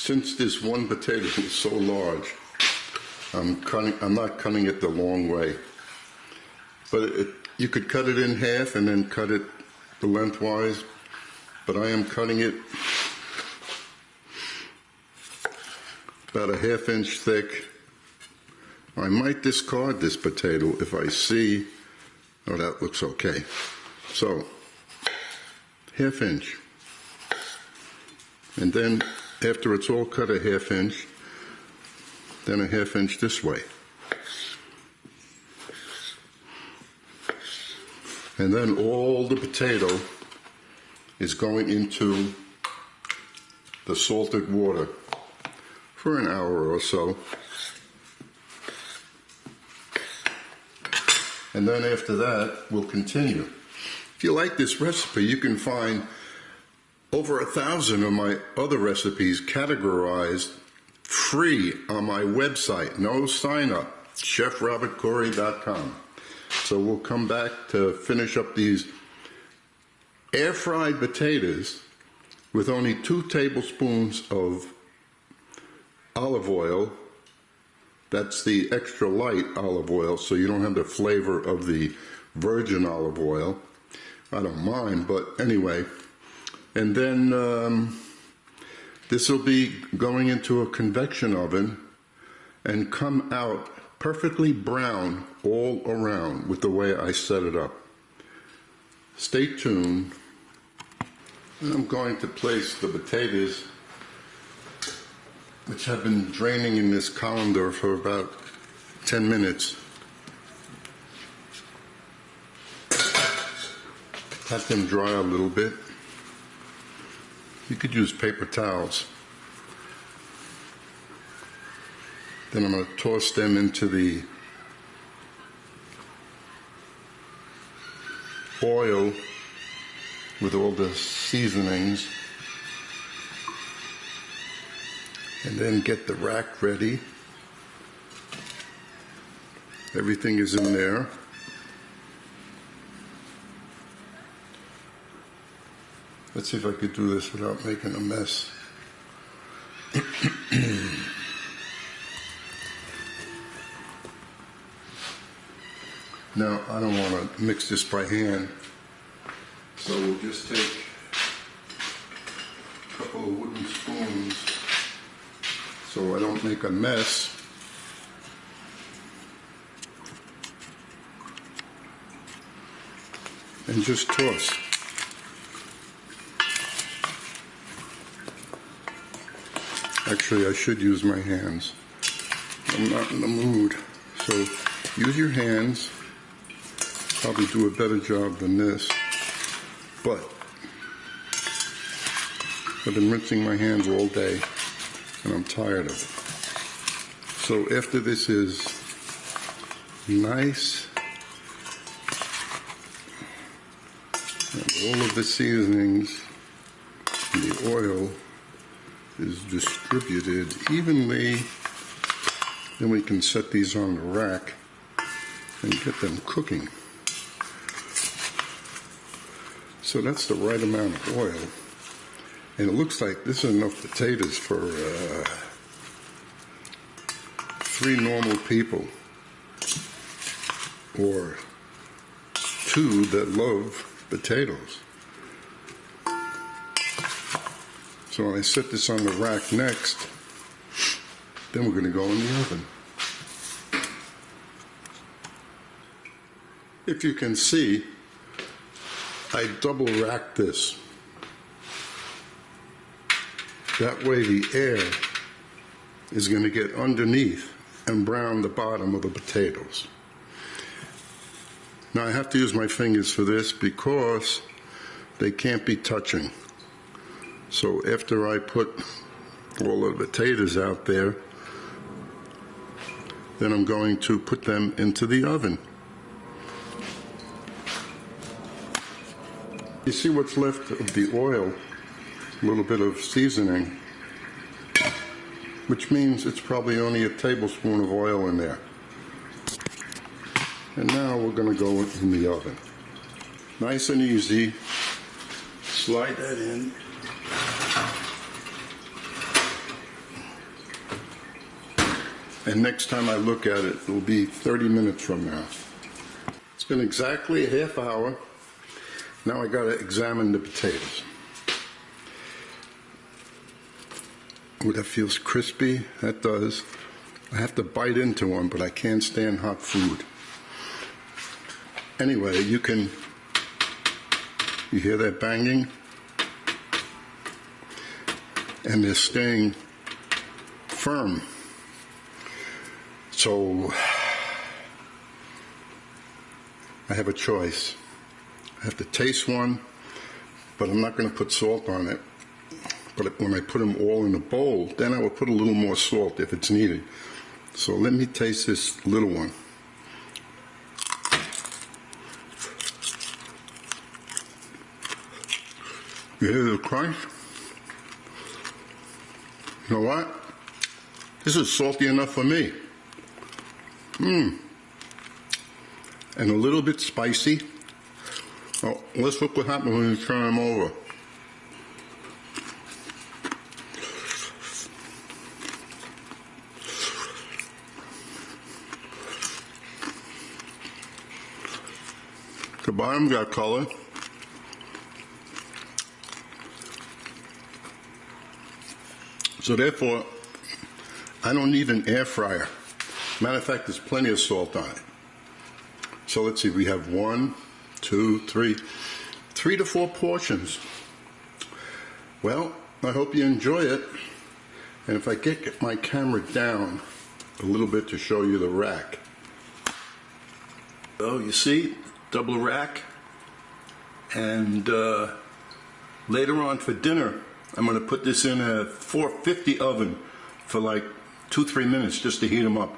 Since this one potato is so large, I'm not cutting it the long way. But you could cut it in half and then cut it the lengthwise, but I am cutting it about a ½ inch thick. I might discard this potato if I see, oh, that looks okay. So, ½ inch. And then after it's all cut a ½ inch, then a ½ inch this way. And then all the potato is going into the salted water for an hour or so. And then after that, we'll continue. If you like this recipe, you can find over 1,000 of my other recipes categorized free on my website. No sign up, chefrobertcorey.com. So we'll come back to finish up these air fried potatoes with only 2 tablespoons of olive oil. That's the extra light olive oil, so you don't have the flavor of the virgin olive oil. I don't mind, but anyway. And then this will be going into a convection oven and come out perfectly brown all around with the way I set it up. Stay tuned. And I'm going to place the potatoes, which have been draining in this colander for about 10 minutes. Let them dry a little bit. You could use paper towels. Then I'm going to toss them into the oil with all the seasonings. And then get the rack ready. Everything is in there. Let's see if I could do this without making a mess. Now, I don't want to mix this by hand, so we'll just take a couple of wooden spoons so I don't make a mess. And just toss. Actually, I should use my hands. I'm not in the mood. So use your hands. Probably do a better job than this. But I've been rinsing my hands all day and I'm tired of it. So after this is nice and all of the seasonings and the oil is distributed evenly, then we can set these on the rack and get them cooking. So that's the right amount of oil. And it looks like this is enough potatoes for 3 normal people, or 2 that love potatoes. So when I set this on the rack next, then we're going to go in the oven. If you can see, I double rack this. That way the air is going to get underneath and brown the bottom of the potatoes. Now I have to use my fingers for this because they can't be touching. So after I put all the potatoes out there, then I'm going to put them into the oven. You see what's left of the oil, a little bit of seasoning, which means it's probably only a tablespoon of oil in there. And now we're going to go in the oven. Nice and easy. Slide that in. And next time I look at it, it will be 30 minutes from now. It's been exactly a half hour. Now I got to examine the potatoes. Oh, that feels crispy. That does. I have to bite into one, but I can't stand hot food. Anyway, you hear that banging? And they're staying firm. So I have a choice. I have to taste one, but I'm not going to put salt on it. But when I put them all in a bowl, then I will put a little more salt if it's needed. So let me taste this little one. You hear the crunch? You know what? This is salty enough for me. And a little bit spicy. Oh, let's look what happens when you turn them over. The bottom got color. So therefore, I don't need an air fryer. Matter of fact, there's plenty of salt on it. So let's see, we have 1, 2, 3 to 4 portions. Well, I hope you enjoy it. And if I get my camera down a little bit to show you the rack. Oh, you see, double rack. And later on for dinner, I'm going to put this in a 450 oven for like 2-3 minutes just to heat them up.